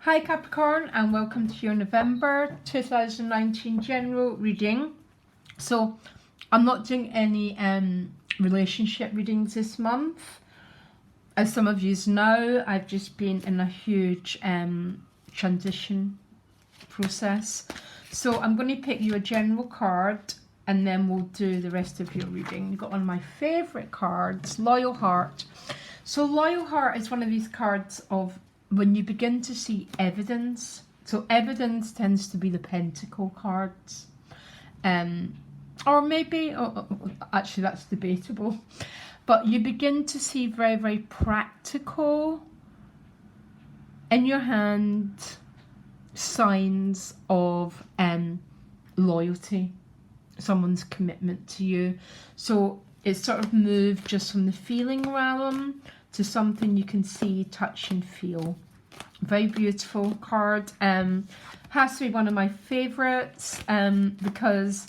Hi Capricorn, and welcome to your November 2019 general reading. So I'm not doing any relationship readings this month. As some of you know, I've just been in a huge transition process. So I'm going to pick you a general card and then we'll do the rest of your reading. You've got one of my favourite cards, Loyal Heart. So Loyal Heart is one of these cards of when you begin to see evidence. So evidence tends to be the Pentacle cards. Or maybe, actually that's debatable. But you begin to see very, very practical, in your hand, signs of loyalty. Someone's commitment to you. So it's sort of moved just from the feeling realm to something you can see, touch and feel. Very beautiful card. Has to be one of my favourites because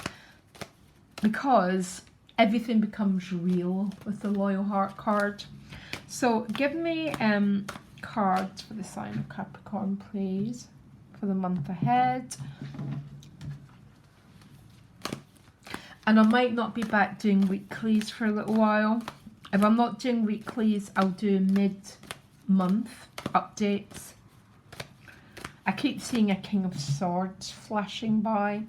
everything becomes real with the Loyal Heart card. So give me cards for the sign of Capricorn, please, for the month ahead. And I might not be back doing weeklies for a little while. If I'm not doing weeklies, I'll do mid-month updates. I keep seeing a King of Swords flashing by.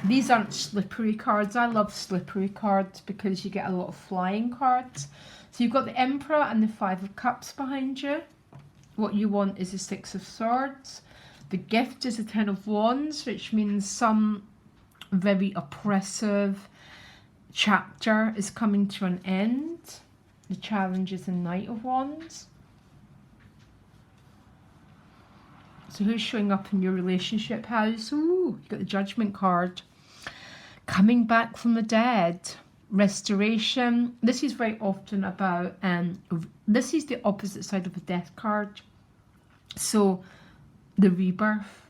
These aren't slippery cards. I love slippery cards because you get a lot of flying cards. So you've got the Emperor and the Five of Cups behind you. What you want is the Six of Swords. The gift is the Ten of Wands, which means some very oppressive chapter is coming to an end. The challenge is the Knight of Wands. So who's showing up in your relationship house? Ooh, you got the Judgment card. Coming back from the dead. Restoration. This is very often about, this is the opposite side of a death card. So, the rebirth.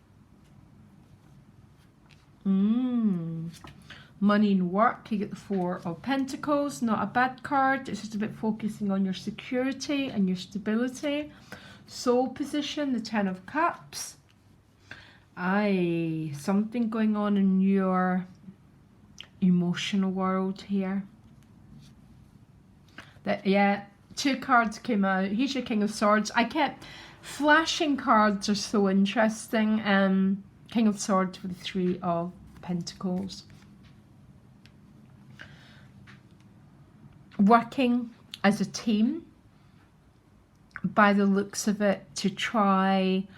Money and work, you get the Four of Pentacles. Not a bad card. It's just a bit focusing on your security and your stability. Soul position, the Ten of Cups. Something going on in your emotional world here. Two cards came out. Here's your King of Swords. I kept flashing cards, are so interesting. King of Swords with the Three of Pentacles. Working as a team, by the looks of it, to try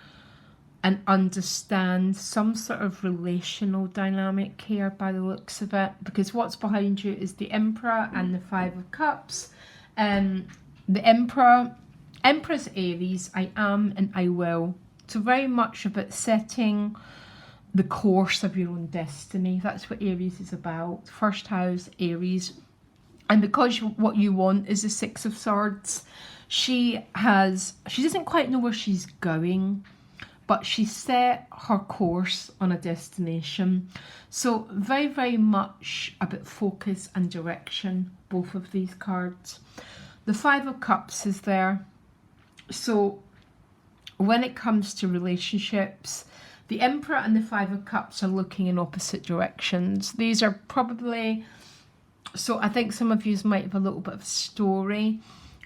and understand some sort of relational dynamic here, by the looks of it, because what's behind you is the Emperor and the Five of Cups. The Emperor's Aries, I am and I will. So very much about setting the course of your own destiny. That's what Aries is about. First house, Aries. And because what you want is the Six of Swords, she doesn't quite know where she's going, but she set her course on a destination. So very, very much about focus and direction, both of these cards. The Five of Cups is there. So when it comes to relationships, the Emperor and the Five of Cups are looking in opposite directions. These are probably... So I think some of you might have a little bit of a story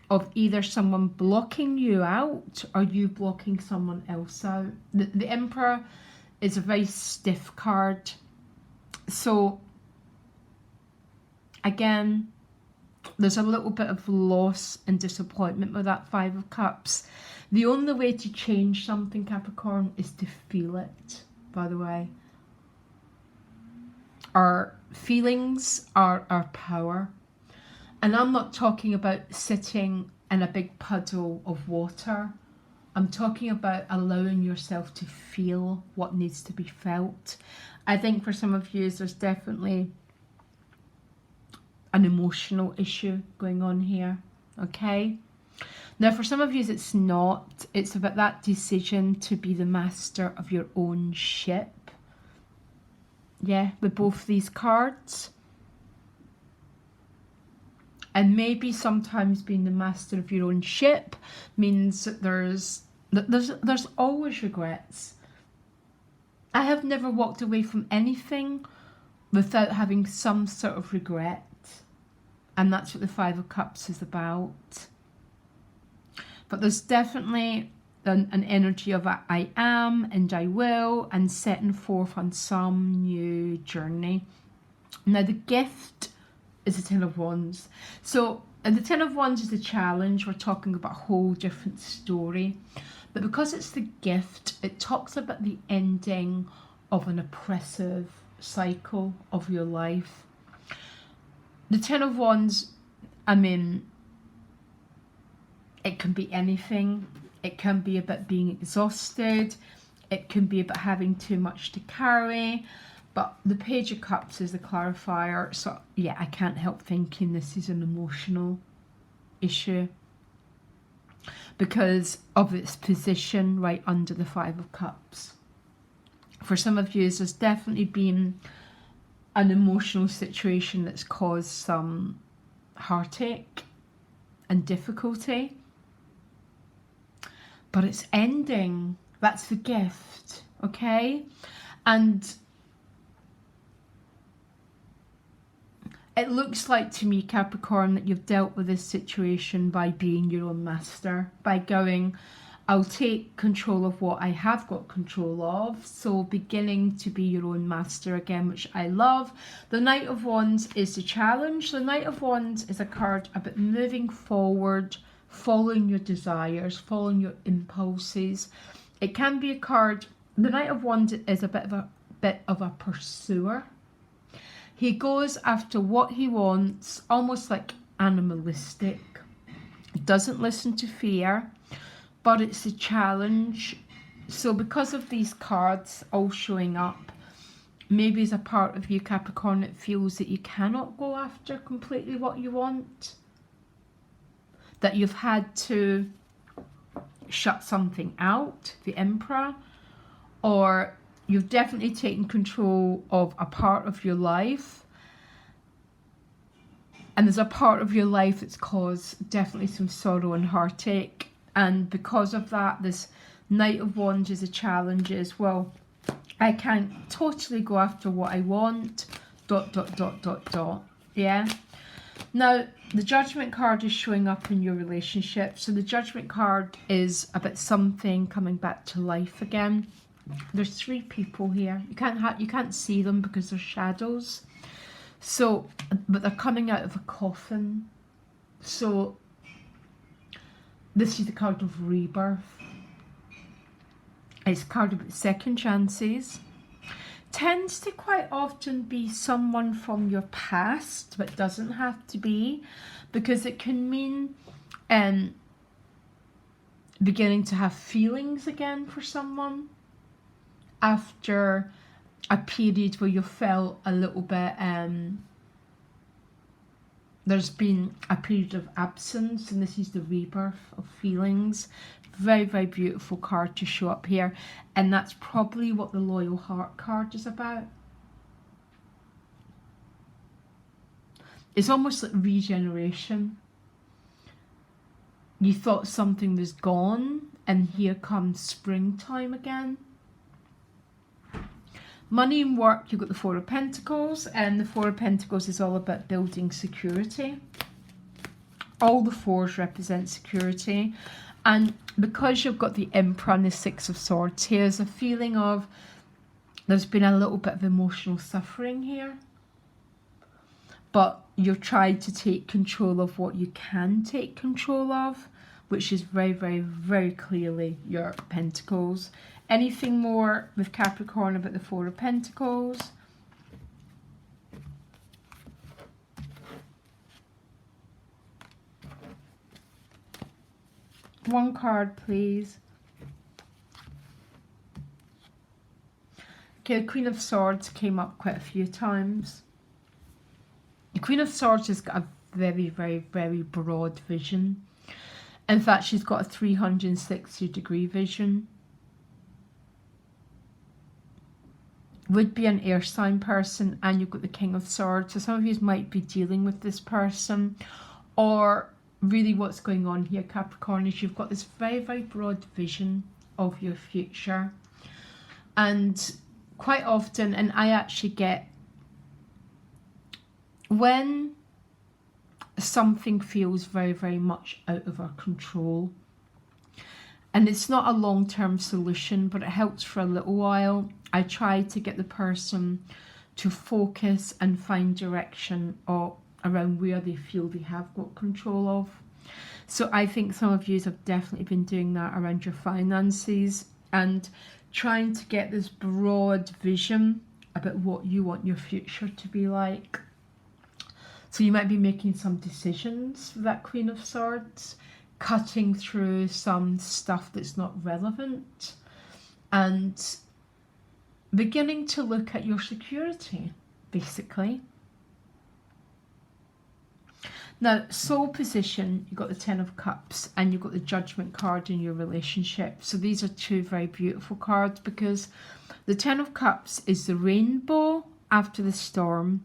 of either someone blocking you out or you blocking someone else out. The Emperor is a very stiff card. So again, there's a little bit of loss and disappointment with that Five of Cups. The only way to change something, Capricorn, is to feel it, by the way. Our feelings are our power. And I'm not talking about sitting in a big puddle of water. I'm talking about allowing yourself to feel what needs to be felt. I think for some of you, there's definitely an emotional issue going on here. Okay? Now, for some of you, it's not. It's about that decision to be the master of your own ship. Yeah, with both these cards. And maybe sometimes being the master of your own ship means that there's There's always regrets. I have never walked away from anything without having some sort of regret. And that's what the Five of Cups is about. But there's definitely an energy of I am and I will, and setting forth on some new journey. Now the gift is the Ten of Wands. So the Ten of Wands is a challenge. We're talking about a whole different story. But because it's the gift, it talks about the ending of an oppressive cycle of your life. The Ten of Wands, I mean, it can be anything. It can be about being exhausted. It can be about having too much to carry. But the Page of Cups is the clarifier. So yeah, I can't help thinking this is an emotional issue because of its position right under the Five of Cups. For some of you, there's definitely been an emotional situation that's caused some heartache and difficulty. But it's ending. That's the gift, okay? And it looks like to me, Capricorn, that you've dealt with this situation by being your own master, by going, I'll take control of what I have got control of. So beginning to be your own master again, which I love. The Knight of Wands is the challenge. The Knight of Wands is a card about moving forward, following your desires, following your impulses. It can be a card. The Knight of Wands is a bit of a pursuer. He goes after what he wants, almost like animalistic. Doesn't listen to fear, but it's a challenge. So because of these cards all showing up, maybe as a part of you, Capricorn, it feels that you cannot go after completely what you want. That you've had to shut something out, the Emperor, or you've definitely taken control of a part of your life, and there's a part of your life that's caused definitely some sorrow and heartache, and because of that, this Knight of Wands is a challenge as well. I can't totally go after what I want, ... yeah. Now, the Judgment card is showing up in your relationship. So the Judgment card is about something coming back to life again. There's three people here. You can't see them because they're shadows. So, but they're coming out of a coffin. So this is the card of Rebirth. It's a card about second chances. Tends to quite often be someone from your past, but doesn't have to be, because it can mean beginning to have feelings again for someone after a period where you felt a little bit there's been a period of absence, and this is the rebirth of feelings. Very, very beautiful card to show up here, and that's probably what the Loyal Heart card is about. It's almost like regeneration. You thought something was gone, and here comes springtime again. Money and work, you've got the Four of Pentacles, and the Four of Pentacles is all about building security. All the fours represent security. And because you've got the Emperor and the Six of Swords, here's a feeling of there's been a little bit of emotional suffering here. But you've tried to take control of what you can take control of, which is very, very, very clearly your Pentacles. Anything more with Capricorn about the Four of Pentacles? One card, please. Okay, the Queen of Swords came up quite a few times. The Queen of Swords has got a very, very, very broad vision. In fact, she's got a 360-degree vision. Would be an air sign person, and you've got the King of Swords. So some of you might be dealing with this person, or really what's going on here, Capricorn, is you've got this very, very broad vision of your future. And quite often, and I actually get, when something feels very, very much out of our control, and it's not a long-term solution, but it helps for a little while, I try to get the person to focus and find direction around where they feel they have got control of. So I think some of you have definitely been doing that around your finances and trying to get this broad vision about what you want your future to be like. So you might be making some decisions for that Queen of Swords, cutting through some stuff that's not relevant, and beginning to look at your security, basically. Now, soul position, you've got the Ten of Cups and you've got the Judgment card in your relationship. So these are two very beautiful cards, because the Ten of Cups is the rainbow after the storm.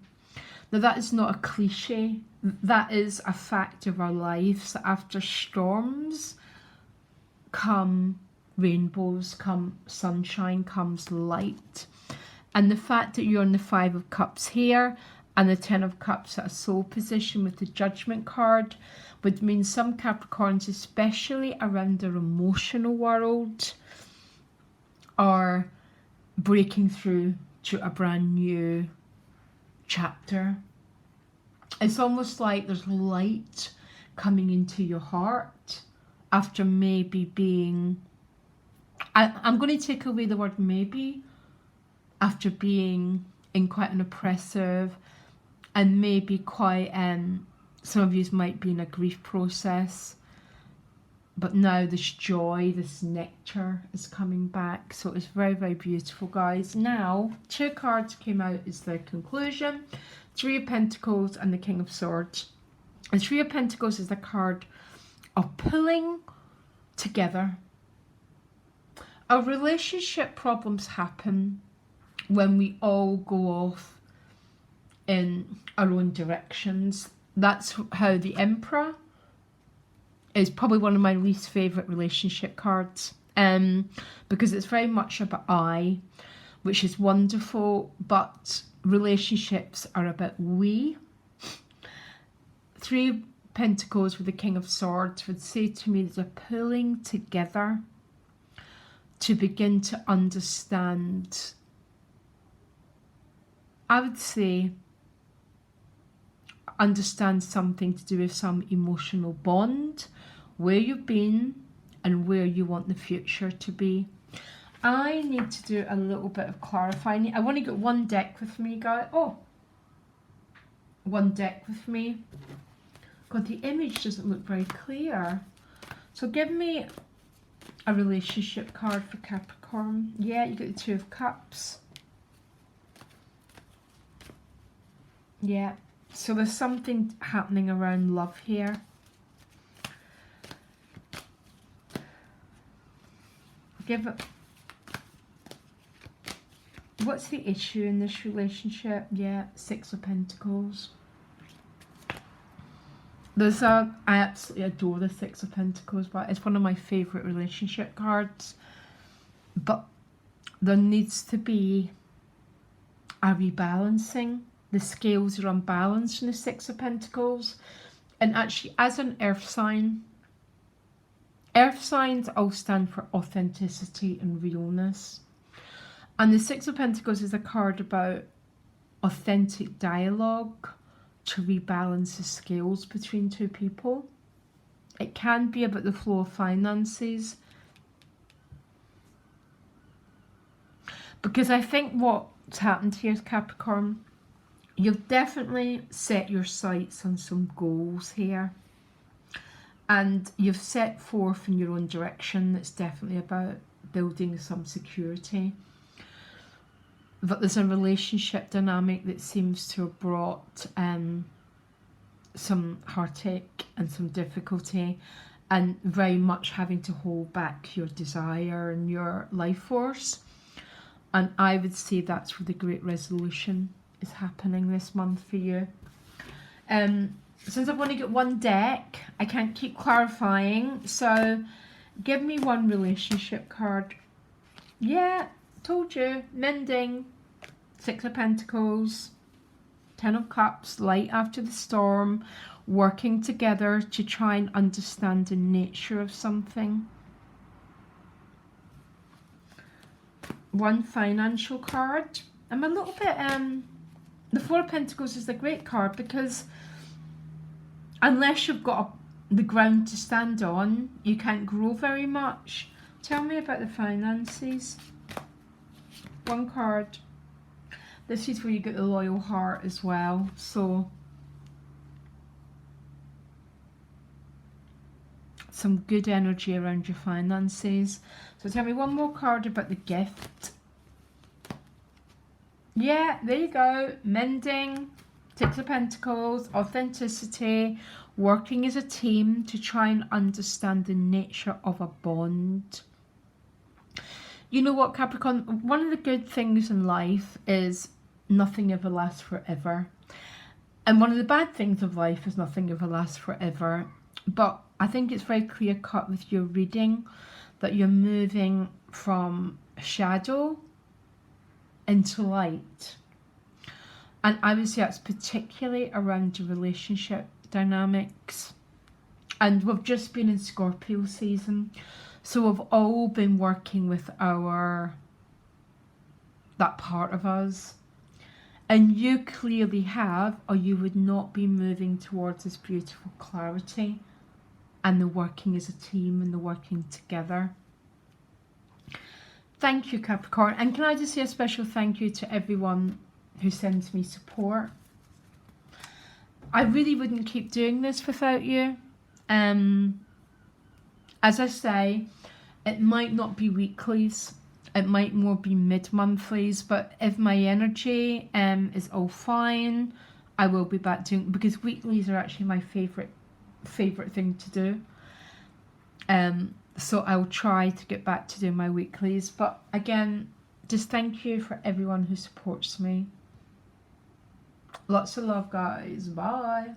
Now, that is not a cliche. That is a fact of our lives. After storms come rainbows, come sunshine, comes light. And the fact that you're on the Five of Cups here and the Ten of Cups at a soul position with the Judgment card would mean some Capricorns, especially around their emotional world, are breaking through to a brand new chapter. It's almost like there's light coming into your heart after maybe being, I'm going to take away the word maybe, after being in quite an oppressive and maybe quite, some of you might be in a grief process, but now this joy, this nectar is coming back. So it's very, very beautiful, guys. Now, two cards came out as the conclusion. Three of Pentacles and the King of Swords. The Three of Pentacles is the card of pulling together. Our relationship problems happen when we all go off in our own directions. That's how the Emperor is probably one of my least favourite relationship cards, because it's very much about I, which is wonderful, but relationships are about we. Three of Pentacles with the King of Swords would say to me there's a pulling together to begin to understand, I would say, understand something to do with some emotional bond, where you've been and where you want the future to be. I need to do a little bit of clarifying. I want to get one deck with me, guys. Oh, one deck with me. God, the image doesn't look very clear. So give me a relationship card for Capricorn. Yeah, you got the Two of Cups. Yeah. So there's something happening around love here. Give it. What's the issue in this relationship? Yeah, Six of Pentacles. I absolutely adore the Six of Pentacles, but it's one of my favourite relationship cards. But there needs to be a rebalancing. The scales are unbalanced in the Six of Pentacles. And actually, as an earth signs all stand for authenticity and realness. And the Six of Pentacles is a card about authentic dialogue to rebalance the scales between two people. It can be about the flow of finances. Because I think what's happened here is, Capricorn, you've definitely set your sights on some goals here. And you've set forth in your own direction. That's definitely about building some security. But there's a relationship dynamic that seems to have brought some heartache and some difficulty, and very much having to hold back your desire and your life force. And I would say that's where the great resolution is happening this month for you. since I've only got one deck, I can't keep clarifying. So give me one relationship card. Yeah, told you. Mending. Six of Pentacles. Ten of Cups. Light after the storm. Working together to try and understand the nature of something. One financial card. I'm a little bit the Four of Pentacles is a great card because unless you've got the ground to stand on, you can't grow very much. Tell me about the finances. One card. This is where you get the loyal heart as well. So some good energy around your finances. So tell me one more card about the gift. Yeah, there you go. Mending, Six of Pentacles, authenticity, working as a team to try and understand the nature of a bond. You know what, Capricorn? One of the good things in life is nothing ever lasts forever. And one of the bad things of life is nothing ever lasts forever. But I think it's very clear cut with your reading that you're moving from shadow into light. And I would say that's particularly around the relationship dynamics. And we've just been in Scorpio season. So we've all been working with that part of us. And you clearly have, or you would not be moving towards this beautiful clarity and the working as a team and the working together. Thank you, Capricorn. And can I just say a special thank you to everyone who sends me support. I really wouldn't keep doing this without you. As I say, it might not be weeklies. It might more be mid-monthlies. But if my energy is all fine, I will be back doing, because weeklies are actually my favourite thing to do. So I'll try to get back to doing my weeklies. But again, just thank you for everyone who supports me. Lots of love, guys. Bye.